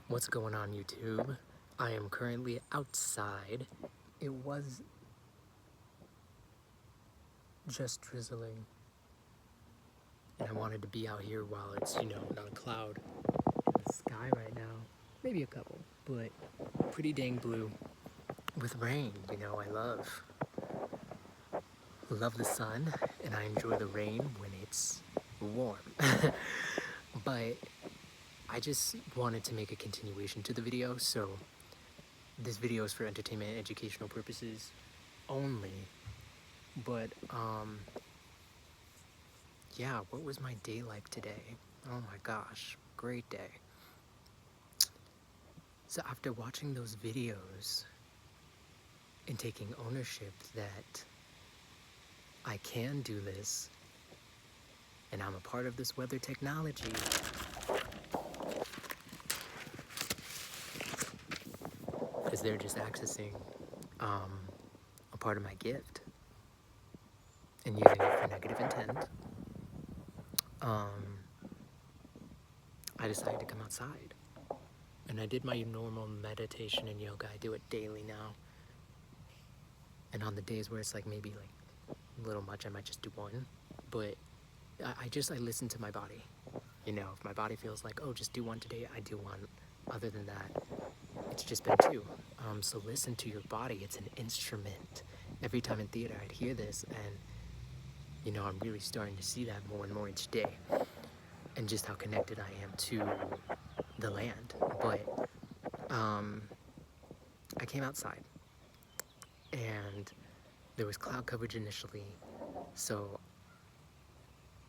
What's going on, YouTube? I am currently outside. It was just drizzling, and I wanted to be out here while it's, not a cloud in the sky right now. Maybe a couple, but pretty dang blue with rain. I love the sun, and I enjoy the rain when it's warm. But I just wanted to make a continuation to the video, so this video is for entertainment and educational purposes only. But yeah, what was my day like today? Oh my gosh, great day. So after watching those videos and taking ownership that I can do this and I'm a part of this weather technology, because they're just accessing a part of my gift and using it for negative intent, I decided to come outside. And I did my normal meditation and yoga. I do it daily now. And on the days where it's like maybe like a little much, I might just do one. But I listen to my body. If my body feels like, oh, just do one today, I do one. Other than that, it's just been two. So listen to your body. It's an instrument. Every time in theater, I'd hear this, and I'm really starting to see that more and more each day, and just how connected I am to the land. But I came outside, and there was cloud coverage initially. So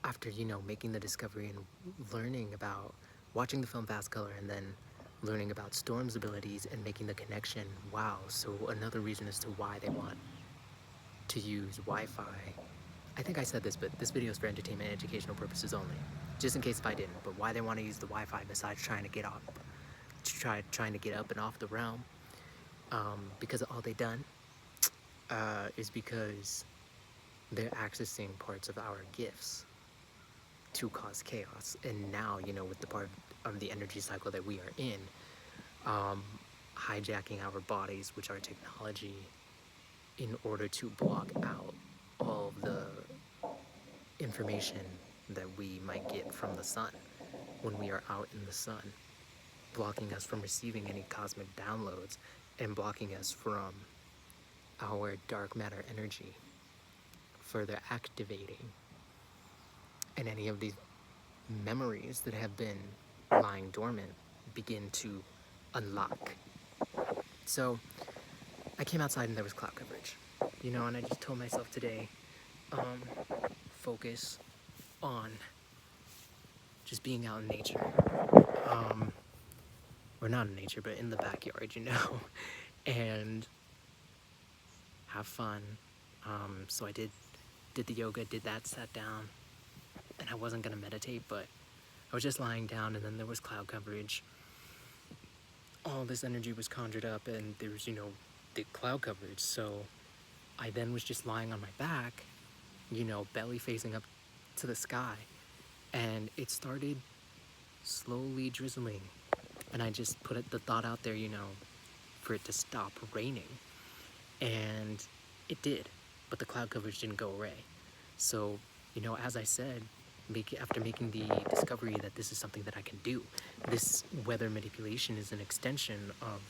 after, making the discovery and learning about watching the film Fast Color and then learning about Storm's abilities and making the connection, wow, so another reason as to why they want to use Wi-Fi. I think I said this, but this video is for entertainment and educational purposes only. Just in case if I didn't, but why they want to use the Wi-Fi besides trying to get up and off the realm, because of all they done, is because they're accessing parts of our gifts to cause chaos. And now, with the part of the energy cycle that we are in, hijacking our bodies, which are technology, in order to block out all of the information that we might get from the sun when we are out in the sun, blocking us from receiving any cosmic downloads and blocking us from our dark matter energy further activating, and any of these memories that have been lying dormant begin to unlock. So I came outside and there was cloud coverage, and I just told myself today, focus on just being out in nature, or not in nature, but in the backyard, and have fun. So I did the yoga, did that, sat down, and I wasn't gonna meditate, but I was just lying down, and then there was cloud coverage. All this energy was conjured up, and there was, the cloud coverage. So I then was just lying on my back, belly facing up to the sky, and it started slowly drizzling. And I just put the thought out there, for it to stop raining. And it did, but the cloud coverage didn't go away. So, as I said, after making the discovery that this is something that I can do, this weather manipulation is an extension of,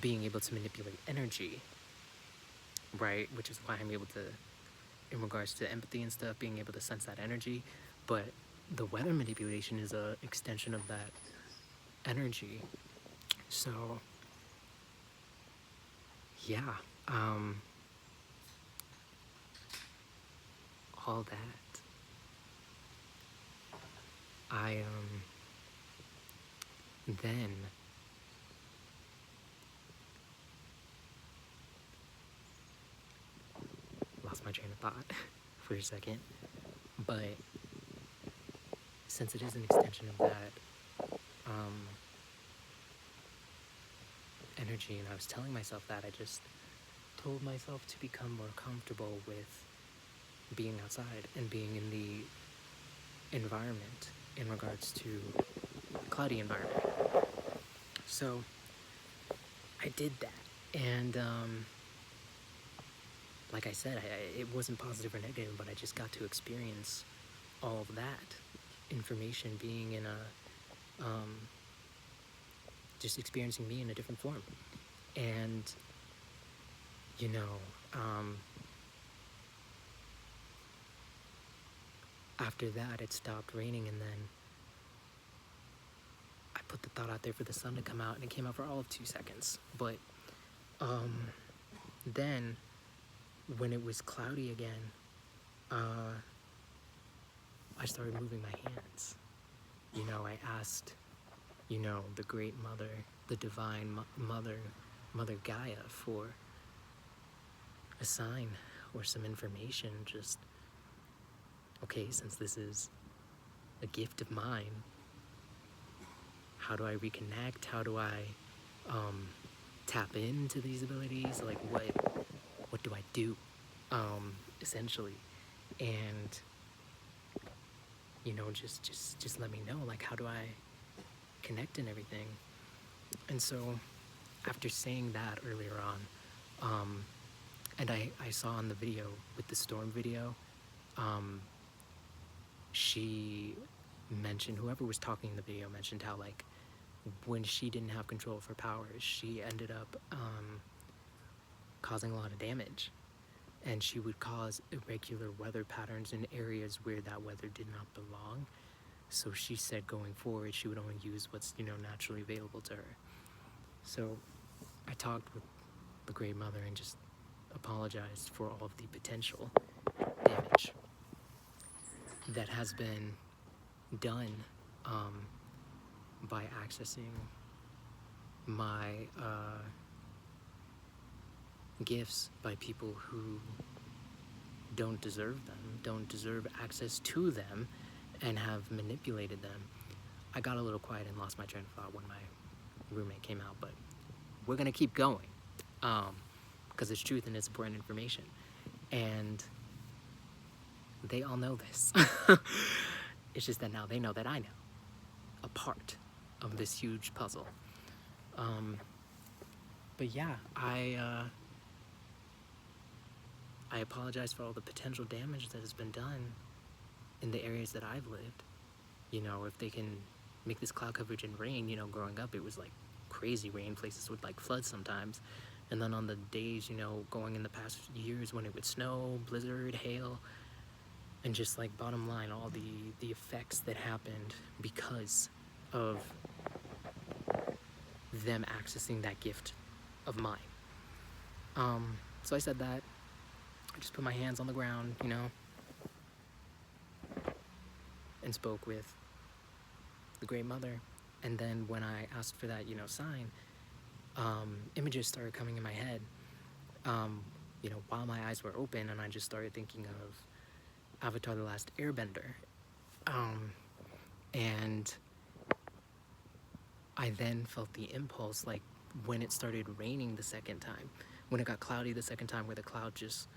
being able to manipulate energy, right? Which is why I'm able to, in regards to empathy and stuff, being able to sense that energy. But the weather manipulation is an extension of that energy. So, yeah, all that. I then lost my train of thought for a second, but since it is an extension of that energy, and I was telling myself that, I just told myself to become more comfortable with being outside and being in the environment in regards to cloudy environment. So I did that, and like I said, it wasn't positive or negative, but I just got to experience all of that information being in a, just experiencing me in a different form. And, you know, after that, it stopped raining, and then I put the thought out there for the sun to come out, and it came out for all of 2 seconds. But then, when it was cloudy again, I started moving my hands. You know, I asked, you know, the great mother, the divine mother, Mother Gaia, for a sign or some information. Just, okay, since this is a gift of mine, how do I reconnect? How do I tap into these abilities? Like, what do I do, essentially? And, you know, just let me know, like, how do I connect and everything? And so, after saying that earlier on, and I saw on the video, with the storm video, she mentioned, whoever was talking in the video mentioned how, like, when she didn't have control of her powers, she ended up causing a lot of damage. And she would cause irregular weather patterns in areas where that weather did not belong. So she said going forward, she would only use what's, you know, naturally available to her. So I talked with the Great Mother and just apologized for all of the potential damage that has been done by accessing my gifts by people who don't deserve them, don't deserve access to them, and have manipulated them. I got a little quiet and lost my train of thought when my roommate came out, but we're gonna keep going, because it's truth and it's important information, and they all know this. It's just that now they know that I know a part of this huge puzzle. But yeah, I apologize for all the potential damage that has been done in the areas that I've lived. You know, if they can make this cloud coverage and rain, you know, growing up, it was like crazy rain. Places would like flood sometimes. And then on the days, you know, going in the past years when it would snow, blizzard, hail, and just like bottom line, all the effects that happened because of them accessing that gift of mine. So I said that. I just put my hands on the ground, you know, and spoke with the Great Mother. And then when I asked for that, you know, sign, images started coming in my head, you know, while my eyes were open, and I just started thinking of Avatar: The Last Airbender. And I then felt the impulse, like when it started raining the second time, when it got cloudy the second time, where the clouds just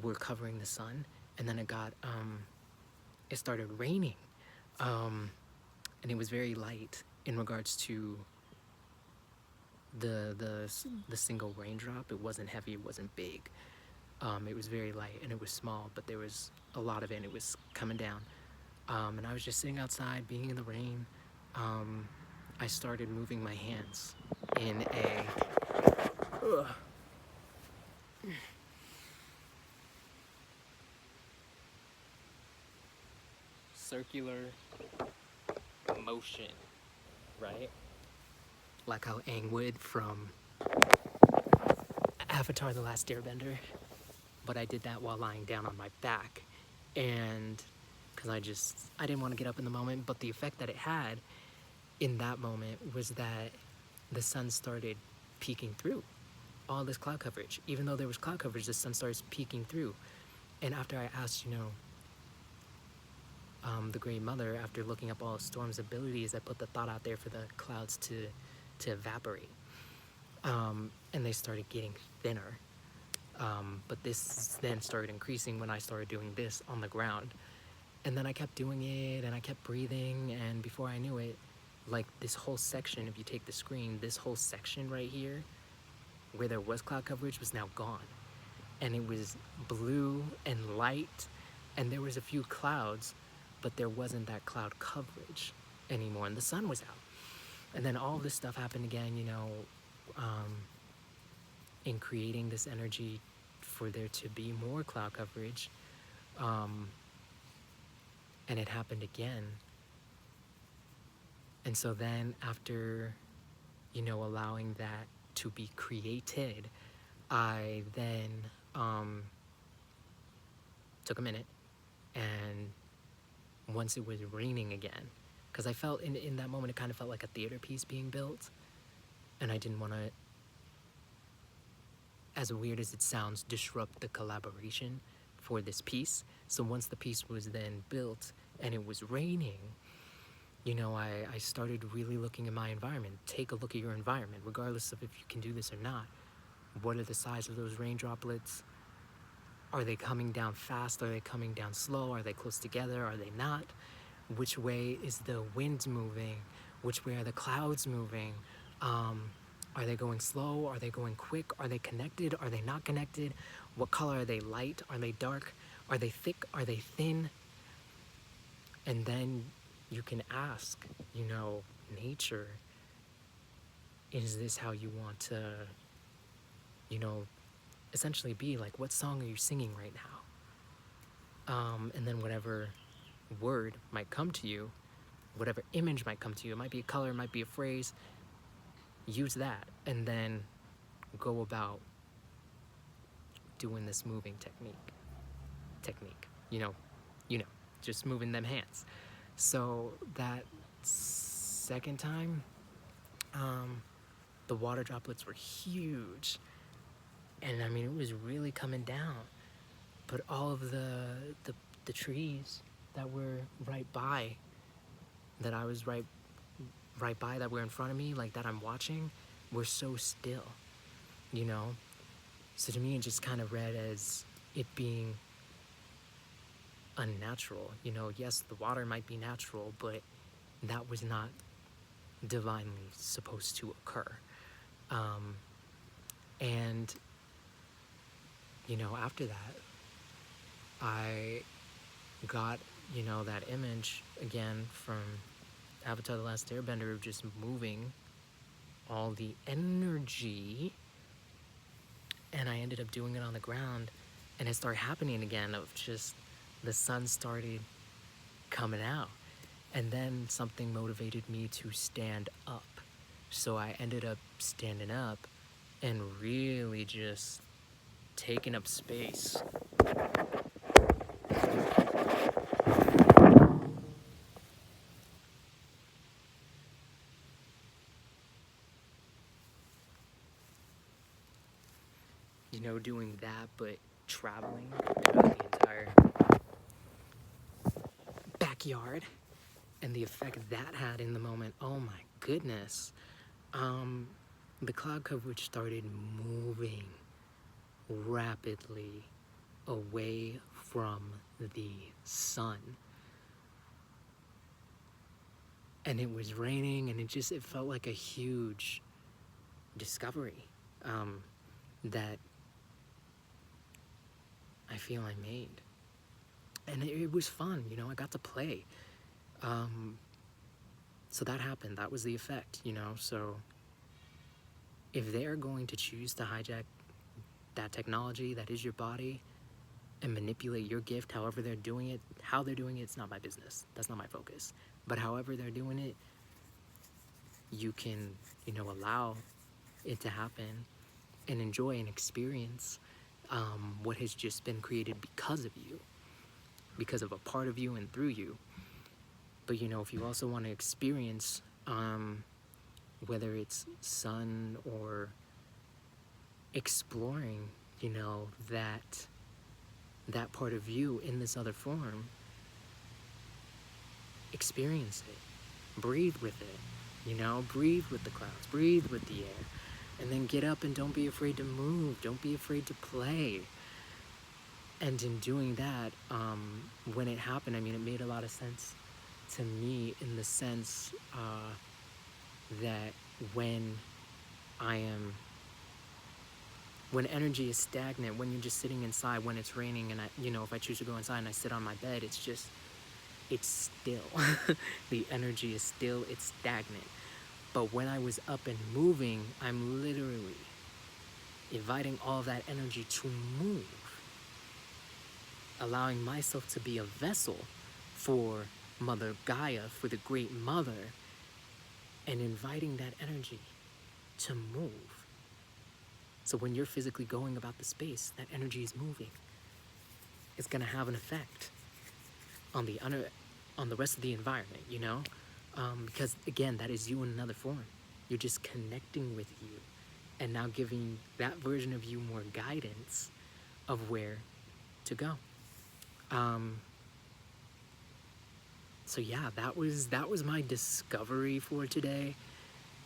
were covering the sun, and then it started raining, and it was very light in regards to the single raindrop. It wasn't heavy, it wasn't big, it was very light, and it was small, but there was a lot of it, and it was coming down, and I was just sitting outside being in the rain. I started moving my hands in a circular motion, right? Like how Aang would from Avatar: The Last Airbender. But I did that while lying down on my back, and because I didn't want to get up in the moment, but the effect that it had in that moment was that the sun started peeking through all this cloud coverage. Even though there was cloud coverage, the sun starts peeking through. And after I asked, you know, the Great Mother, after looking up all of Storm's abilities, I put the thought out there for the clouds to evaporate. And they started getting thinner. But this then started increasing when I started doing this on the ground. And then I kept doing it, and I kept breathing, and before I knew it, like this whole section, if you take the screen, this whole section right here where there was cloud coverage was now gone, and it was blue and light, and there was a few clouds, but there wasn't that cloud coverage anymore, and the sun was out. And then all this stuff happened again, you know, in creating this energy for there to be more cloud coverage. And it happened again. And so then after, you know, allowing that to be created, I then took a minute, and once it was raining again, because I felt in that moment, it kind of felt like a theater piece being built, and I didn't want to, as weird as it sounds, disrupt the collaboration for this piece. So once the piece was then built and it was raining, you know, I started really looking at my environment. Take a look at your environment, regardless of if you can do this or not. What are the size of those rain droplets? Are they coming down fast? Are they coming down slow? Are they close together? Are they not? Which way is the wind moving? Which way are the clouds moving? Are they going slow? Are they going quick? Are they connected? Are they not connected? What color are they? Light? Are they dark? Are they thick? Are they thin? And then you can ask, you know, nature, is this how you want to, you know, essentially be? Like, what song are you singing right now? And then whatever word might come to you, whatever image might come to you, it might be a color, it might be a phrase, use that, and then go about doing this moving technique, you know, just moving them hands. So that second time, the water droplets were huge, and I mean, it was really coming down, but all of the trees that were right by, that I was right by, that were in front of me, like that I'm watching, were so still, you know? So to me, it just kind of read as it being unnatural. You know, yes, the water might be natural, but that was not divinely supposed to occur. And, you know, after that, I got, you know, that image again from Avatar: The Last Airbender of just moving all the energy, and I ended up doing it on the ground, and it started happening again of just the sun started coming out, and then something motivated me to stand up. So I ended up standing up and really just taking up space. You know, doing that, but traveling throughout the entire backyard, and the effect that had in the moment, oh my goodness. The cloud coverage started moving rapidly away from the sun. And it was raining, and it felt like a huge discovery that I feel I made. And it was fun, you know, I got to play. So that happened, that was the effect, you know. So if they're going to choose to hijack that technology that is your body and manipulate your gift however they're doing it, how they're doing it, it's not my business. That's not my focus. But however they're doing it, you can, you know, allow it to happen and enjoy and experience what has just been created because of you, because of a part of you and through you. But, you know, if you also want to experience, whether it's sun or exploring, you know, that part of you in this other form, experience it, breathe with it, you know, breathe with the clouds, breathe with the air, and then get up and don't be afraid to move, don't be afraid to play. And in doing that, when it happened, I mean, it made a lot of sense to me in the sense that when I am, when energy is stagnant, when you're just sitting inside, when it's raining and if I choose to go inside and I sit on my bed, it's still. The energy is still, it's stagnant. But when I was up and moving, I'm literally inviting all that energy to move, allowing myself to be a vessel for Mother Gaia, for the Great Mother, and inviting that energy to move. So when you're physically going about the space, that energy is moving. It's gonna have an effect on the rest of the environment, because again, that is you in another form. You're just connecting with you, and now giving that version of you more guidance of where to go. So yeah, that was my discovery for today.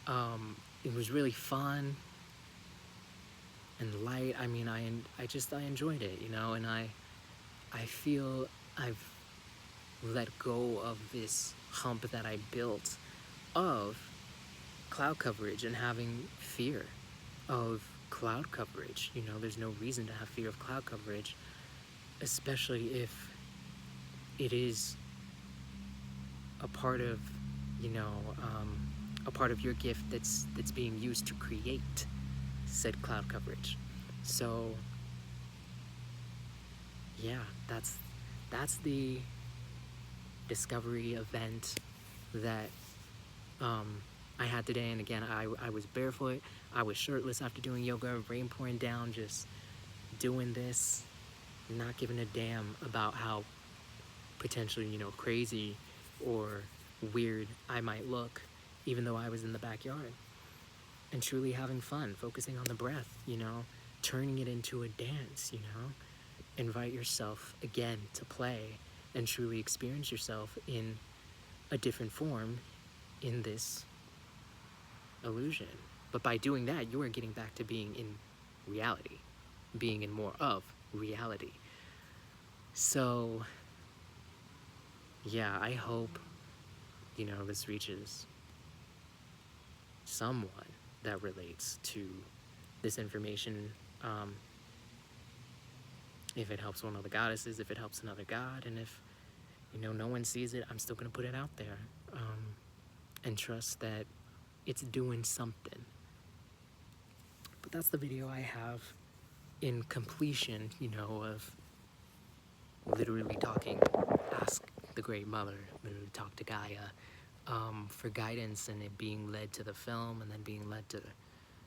It was really fun and light. I mean, I enjoyed it, and I feel I've let go of this hump that I built of cloud coverage and having fear of cloud coverage. There's no reason to have fear of cloud coverage, especially if it is a part of, a part of your gift that's being used to create said cloud coverage. So yeah, that's the discovery event that I had today. And again, I was barefoot, I was shirtless after doing yoga, rain pouring down, just doing this, not giving a damn about how potentially, crazy or weird I might look, even though I was in the backyard, and truly having fun, focusing on the breath, turning it into a dance, invite yourself again to play and truly experience yourself in a different form in this illusion. But by doing that, you are getting back to being in reality, being in more of reality. So yeah, I hope, this reaches someone that relates to this information. If it helps one of the goddesses, if it helps another god, and if, no one sees it, I'm still gonna put it out there, and trust that it's doing something. But that's the video I have in completion, of literally talking, ask the Great Mother, literally talk to Gaia, for guidance, and it being led to the film, and then being led to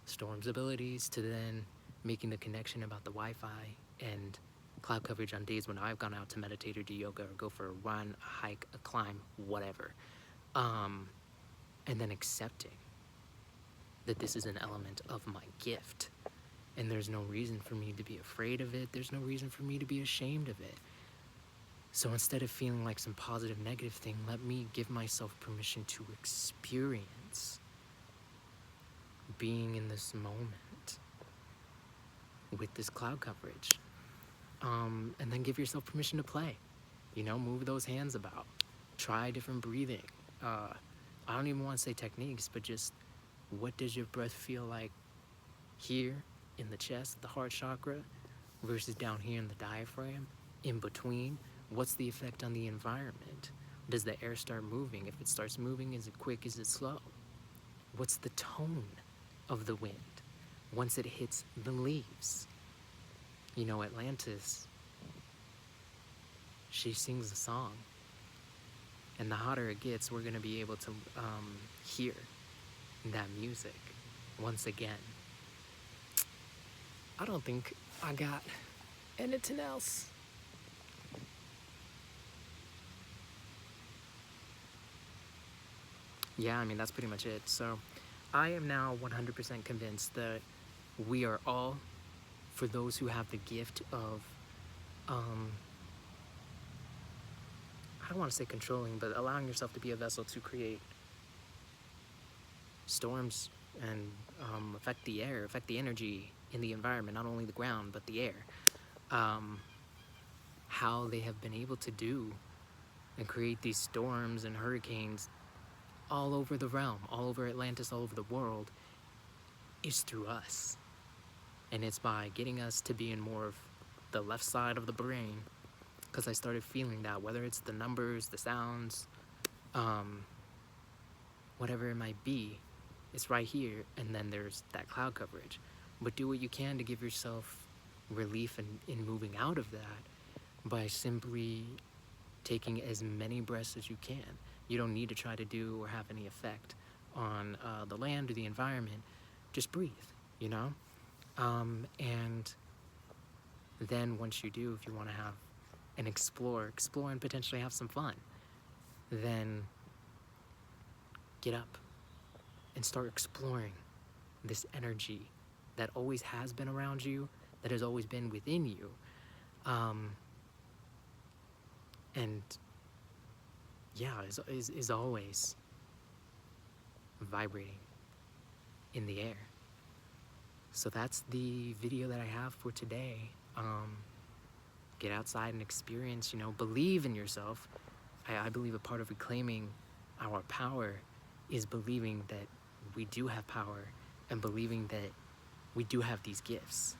Storm's abilities, to then making the connection about the Wi-Fi and cloud coverage on days when I've gone out to meditate or do yoga or go for a run, a hike, a climb, whatever. And then accepting that this is an element of my gift, and there's no reason for me to be afraid of it. There's no reason for me to be ashamed of it. So instead of feeling like some positive, negative thing, let me give myself permission to experience being in this moment with this cloud coverage. And then give yourself permission to play. Move those hands about. Try different breathing. I don't even want to say techniques, but just what does your breath feel like here in the chest, the heart chakra, versus down here in the diaphragm, in between? What's the effect on the environment? Does the air start moving? If it starts moving, is it quick, is it slow? What's the tone of the wind once it hits the leaves? Atlantis, she sings a song, and the hotter it gets, we're gonna be able to hear that music once again. I don't think I got anything else. Yeah, I mean, that's pretty much it. So I am now 100% convinced that we are all, for those who have the gift of, I don't want to say controlling, but allowing yourself to be a vessel to create storms and affect the air, affect the energy in the environment, not only the ground, but the air. How they have been able to do and create these storms and hurricanes all over the realm, all over Atlantis, all over the world, is through us. And it's by getting us to be in more of the left side of the brain, because I started feeling that, whether it's the numbers, the sounds, whatever it might be, it's right here, and then there's that cloud coverage. But do what you can to give yourself relief in moving out of that by simply taking as many breaths as you can. You don't need to try to do or have any effect on the land or the environment. Just breathe, you know? And then once you do, if you want to have and explore and potentially have some fun, then get up and start exploring this energy that always has been around you, that has always been within you, and yeah, is always vibrating in the air. So that's the video that I have for today. Get outside and experience, you know, believe in yourself. I believe a part of reclaiming our power is believing that we do have power and believing that we do have these gifts.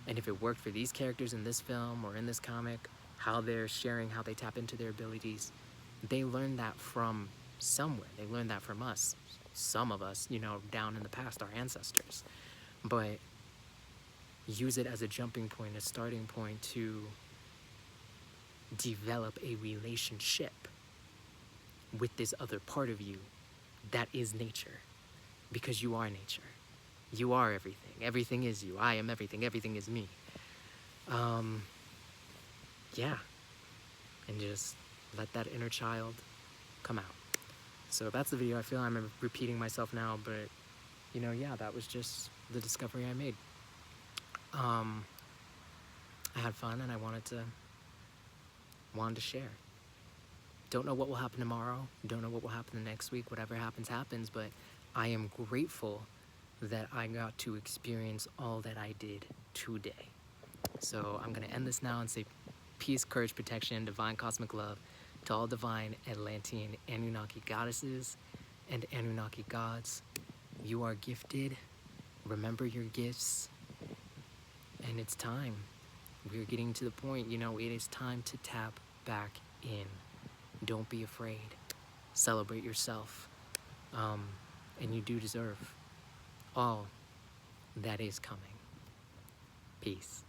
And if it worked for these characters in this film or in this comic, how they're sharing, how they tap into their abilities, they learned that from somewhere. They learned that from us. Some of us, you know, down in the past, our ancestors. But use it as a jumping point, a starting point to develop a relationship with this other part of you that is nature. Because you are nature. You are everything. Everything is you. I am everything. Everything is me. Yeah. And just let that inner child come out. So that's the video. I feel I'm repeating myself now, but you know, yeah, that was just the discovery I made. I had fun and I wanted to share. Don't know what will happen tomorrow. Don't know what will happen the next week. Whatever happens, happens. But I am grateful that I got to experience all that I did today. So I'm going to end this now and say peace, courage, protection, divine cosmic love to all divine Atlantean Anunnaki goddesses and Anunnaki gods. You are gifted. Remember your gifts. And it's time. We're getting to the point, you know, it is time to tap back in. Don't be afraid. Celebrate yourself. And you do deserve all that is coming. Peace.